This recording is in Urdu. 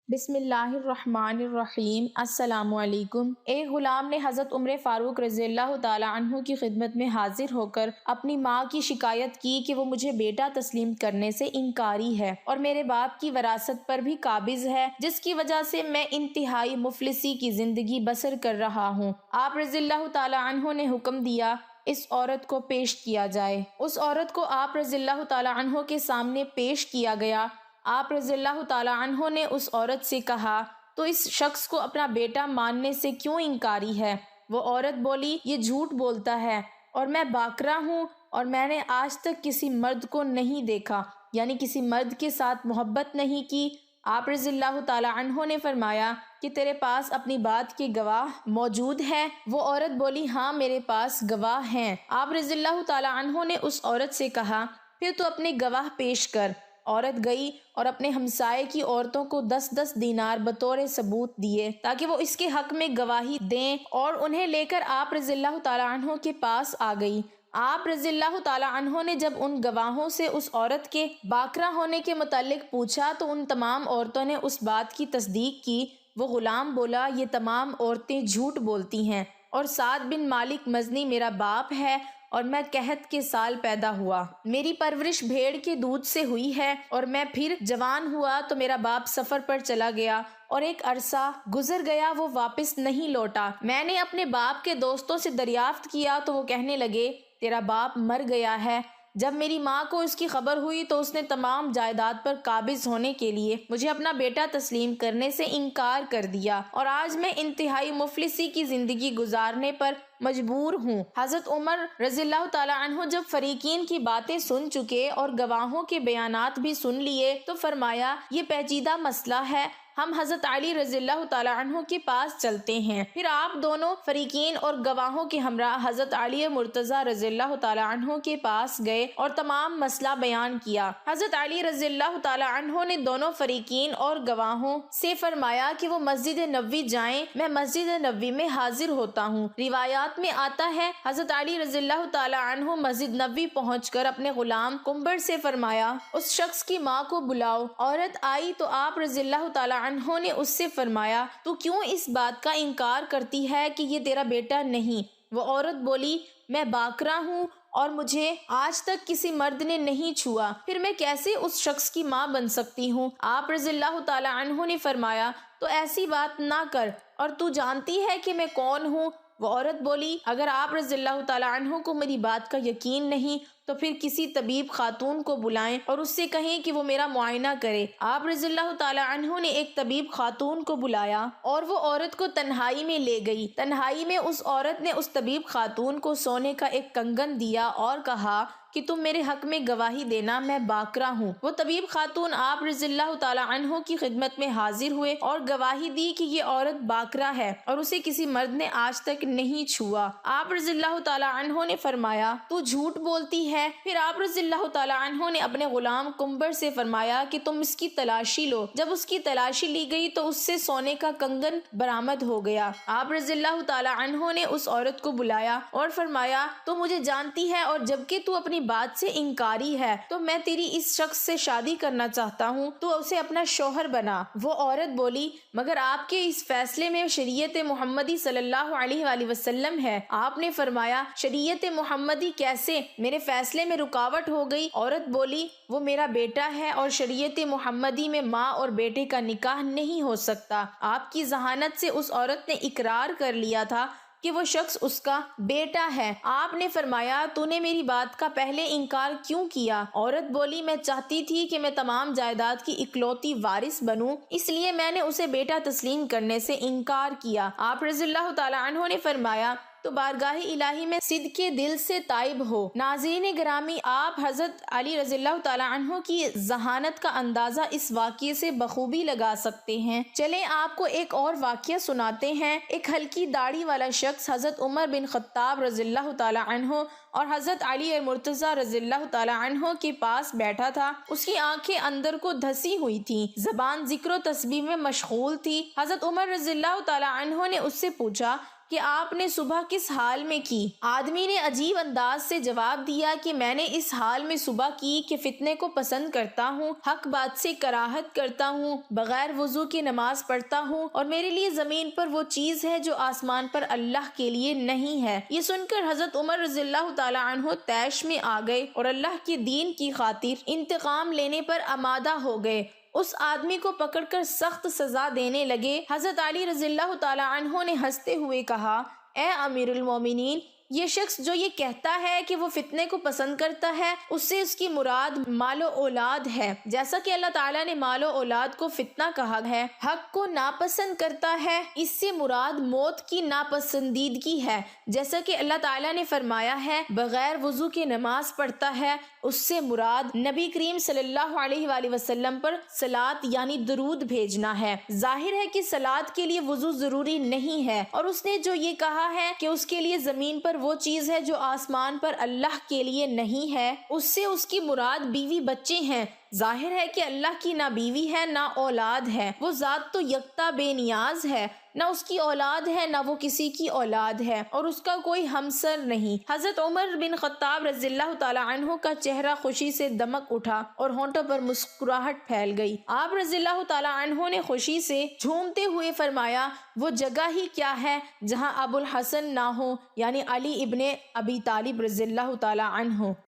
بسم اللہ الرحمن الرحیم۔ السلام علیکم۔ ایک غلام نے حضرت عمر فاروق رضی اللہ تعالیٰ عنہ کی خدمت میں حاضر ہو کر اپنی ماں کی شکایت کی کہ وہ مجھے بیٹا تسلیم کرنے سے انکاری ہے اور میرے باپ کی وراثت پر بھی قابض ہے، جس کی وجہ سے میں انتہائی مفلسی کی زندگی بسر کر رہا ہوں۔ آپ رضی اللہ تعالیٰ عنہ نے حکم دیا اس عورت کو پیش کیا جائے۔ اس عورت کو آپ رضی اللہ تعالیٰ عنہ کے سامنے پیش کیا گیا۔ آپ رضی اللہ تعالیٰ عنہ نے اس عورت سے کہا، تو اس شخص کو اپنا بیٹا ماننے سے کیوں انکاری ہے؟ وہ عورت بولی، یہ جھوٹ بولتا ہے اور میں باکرہ ہوں اور میں نے آج تک کسی مرد کو نہیں دیکھا، یعنی کسی مرد کے ساتھ محبت نہیں کی۔ آپ رضی اللہ تعالیٰ عنہ نے فرمایا کہ تیرے پاس اپنی بات کے گواہ موجود ہے؟ وہ عورت بولی، ہاں میرے پاس گواہ ہیں۔ آپ رضی اللہ تعالیٰ عنہ نے اس عورت سے کہا، پھر تو اپنے گواہ پیش کر۔ عورت گئی اور اپنے ہمسائے کی عورتوں کو 10 دینار بطور ثبوت دیے تاکہ وہ اس کے حق میں گواہی دیں، اور انہیں لے کر آپ رضی اللہ تعالیٰ عنہ کے پاس آ گئی۔ آپ رضی اللہ تعالیٰ عنہ نے جب ان گواہوں سے اس عورت کے باکرہ ہونے کے متعلق پوچھا تو ان تمام عورتوں نے اس بات کی تصدیق کی۔ وہ غلام بولا، یہ تمام عورتیں جھوٹ بولتی ہیں اور سعد بن مالک مزنی میرا باپ ہے اور میں قحط کے سال پیدا ہوا۔ میری پرورش بھیڑ کے دودھ سے ہوئی ہے اور میں پھر جوان ہوا تو میرا باپ سفر پر چلا گیا اور ایک عرصہ گزر گیا، وہ واپس نہیں لوٹا۔ میں نے اپنے باپ کے دوستوں سے دریافت کیا تو وہ کہنے لگے، تیرا باپ مر گیا ہے۔ جب میری ماں کو اس کی خبر ہوئی تو اس نے تمام جائیداد پر قابض ہونے کے لیے مجھے اپنا بیٹا تسلیم کرنے سے انکار کر دیا، اور آج میں انتہائی مفلسی کی زندگی گزارنے پر مجبور ہوں۔ حضرت عمر رضی اللہ تعالیٰ عنہ جب فریقین کی باتیں سن چکے اور گواہوں کے بیانات بھی سن لیے تو فرمایا، یہ پیچیدہ مسئلہ ہے، ہم حضرت علی رضی اللہ تعالیٰ عنہ کے پاس چلتے ہیں۔ پھر آپ دونوں فریقین اور گواہوں کے ہمراہ حضرت علی مرتضیٰ رضی اللہ تعالیٰ عنہ کے پاس گئے اور تمام مسئلہ بیان کیا۔ حضرت علی رضی اللہ تعالیٰ عنہ نے دونوں فریقین اور گواہوں سے فرمایا کہ وہ مسجد نبوی جائیں، میں مسجد نبوی میں حاضر ہوتا ہوں۔ روایات میں آتا ہے حضرت علی رضی اللہ تعالیٰ عنہ مسجد نبوی پہنچ کر اپنے غلام کنبر سے فرمایا، اس شخص کی ماں کو بلاؤ۔ عورت آئی تو آپ رضی اللہ تعالیٰ عنہ نے اس سے فرمایا، تو کیوں اس بات کا انکار کرتی ہے کہ یہ تیرا بیٹا نہیں؟ وہ عورت بولی، میں باکرہ ہوں اور مجھے آج تک کسی مرد نے نہیں چھوا، پھر میں کیسے اس شخص کی ماں بن سکتی ہوں؟ آپ رضی اللہ تعالیٰ عنہ نے فرمایا، تو ایسی بات نہ کر، اور تو جانتی ہے کہ میں کون ہوں؟ وہ عورت بولی، اگر آپ رضی اللہ تعالیٰ عنہ کو میری بات کا یقین نہیں تو پھر کسی طبیب خاتون کو بلائیں اور اس سے کہیں کہ وہ میرا معائنہ کرے۔ آپ رضی اللہ تعالیٰ عنہ نے ایک طبیب خاتون کو بلایا اور وہ عورت کو تنہائی میں لے گئی۔ تنہائی میں اس عورت نے اس طبیب خاتون کو سونے کا ایک کنگن دیا اور کہا کہ تم میرے حق میں گواہی دینا، میں باکرہ ہوں۔ وہ طبیب خاتون آپ رضی اللہ تعالیٰ عنہ کی خدمت میں حاضر ہوئے اور گواہی دی کہ یہ عورت باکرہ ہے اور اسے کسی مرد نے آج تک نہیں چھوا۔ آپ رضی اللہ تعالیٰ عنہ نے فرمایا، تو جھوٹ بولتی ہے۔ پھر آپ رضی اللہ تعالیٰ عنہ نے اپنے غلام کنبر سے فرمایا کہ تم اس کی تلاشی لو۔ جب اس کی تلاشی لی گئی تو اس سے سونے کا کنگن برآمد ہو گیا۔ آپ رضی اللہ تعالیٰ عنہ نے اس عورت کو بلایا اور فرمایا، تو مجھے جانتی ہے اور جبکہ تو اپنی بات سے انکاری ہے تو میں تیری اس شخص سے شادی کرنا چاہتا ہوں، تو اسے اپنا شوہر بنا۔ وہ عورت بولی، مگر آپ کے اس فیصلے میں شریعت محمدی صلی اللہ علیہ وآلہ وسلم ہے۔ آپ نے فرمایا، شریعت محمدی کیسے؟ میرے فیصلے میں رکاوٹ ہو گئی۔ عورت بولی، وہ میرا بیٹا ہے اور شریعت محمدی میں ماں اور بیٹے کا نکاح نہیں ہو سکتا۔ آپ کی ذہانت سے اس عورت نے اقرار کر لیا تھا کہ وہ شخص اس کا بیٹا ہے۔ آپ نے فرمایا، تو نے میری بات کا پہلے انکار کیوں کیا؟ عورت بولی، میں چاہتی تھی کہ میں تمام جائیداد کی اکلوتی وارث بنوں، اس لیے میں نے اسے بیٹا تسلیم کرنے سے انکار کیا۔ آپ رضی اللہ تعالیٰ عنہ نے فرمایا، تو بارگاہ الہی میں صدقے دل سے تائب ہو۔ ناظرین گرامی، آپ حضرت علی رضی اللہ تعالیٰ عنہ کی ذہانت کا اندازہ اس واقعے سے بخوبی لگا سکتے ہیں۔ چلیں آپ کو ایک اور واقعہ سناتے ہیں۔ ایک ہلکی داڑھی والا شخص حضرت عمر بن خطاب رضی اللہ تعالیٰ عنہ اور حضرت علی مرتضیٰ رضی اللہ تعالی عنہ کے پاس بیٹھا تھا۔ اس کی آنکھیں اندر کو دھسی ہوئی تھیں، زبان ذکر و تسبیح میں مشغول تھی۔ حضرت عمر رضی اللہ تعالی عنہ نے اس سے پوچھا کہ آپ نے صبح کس حال میں کی؟ آدمی نے عجیب انداز سے جواب دیا کہ میں نے اس حال میں صبح کی کہ فتنے کو پسند کرتا ہوں، حق بات سے کراہت کرتا ہوں، بغیر وضو کی نماز پڑھتا ہوں، اور میرے لیے زمین پر وہ چیز ہے جو آسمان پر اللہ کے لیے نہیں ہے۔ یہ سن کر حضرت عمر رضی اللہ تعالی عنہ طیش میں آ گئے اور اللہ کے دین کی خاطر انتقام لینے پر آمادہ ہو گئے۔ اس آدمی کو پکڑ کر سخت سزا دینے لگے۔ حضرت علی رضی اللہ تعالی عنہ نے ہنستے ہوئے کہا، اے امیر المومنین، یہ شخص جو یہ کہتا ہے کہ وہ فتنے کو پسند کرتا ہے، اس سے اس کی مراد مال و اولاد ہے، جیسا کہ اللہ تعالیٰ نے مال و اولاد کو فتنہ کہا ہے۔ حق کو ناپسند کرتا ہے، اس سے مراد موت کی ناپسندیدگی ہے، جیسا کہ اللہ تعالیٰ نے فرمایا ہے بغیر وضو کی نماز پڑھتا ہے، اس سے مراد نبی کریم صلی اللہ علیہ وآلہ وسلم پر صلاۃ یعنی درود بھیجنا ہے۔ ظاہر ہے کہ صلاۃ کے لیے وضو ضروری نہیں ہے، اور اس نے جو یہ کہا ہے کہ اس کے لیے زمین پر وہ چیز ہے جو آسمان پر اللہ کے لیے نہیں ہے، اس سے اس کی مراد بیوی بچے ہیں۔ ظاہر ہے کہ اللہ کی نہ بیوی ہے نہ اولاد ہے، وہ ذات تو یکتا بے نیاز ہے، نہ اس کی اولاد ہے نہ وہ کسی کی اولاد ہے، اور اس کا کوئی ہمسر نہیں۔ حضرت عمر بن خطاب رضی اللہ تعالی عنہ کا چہرہ خوشی سے دمک اٹھا اور ہونٹوں پر مسکراہٹ پھیل گئی۔ آپ رضی اللہ تعالی عنہ نے خوشی سے جھومتے ہوئے فرمایا، وہ جگہ ہی کیا ہے جہاں ابو الحسن نہ ہو، یعنی علی ابن ابی طالب رضی اللہ تعالی عنہ۔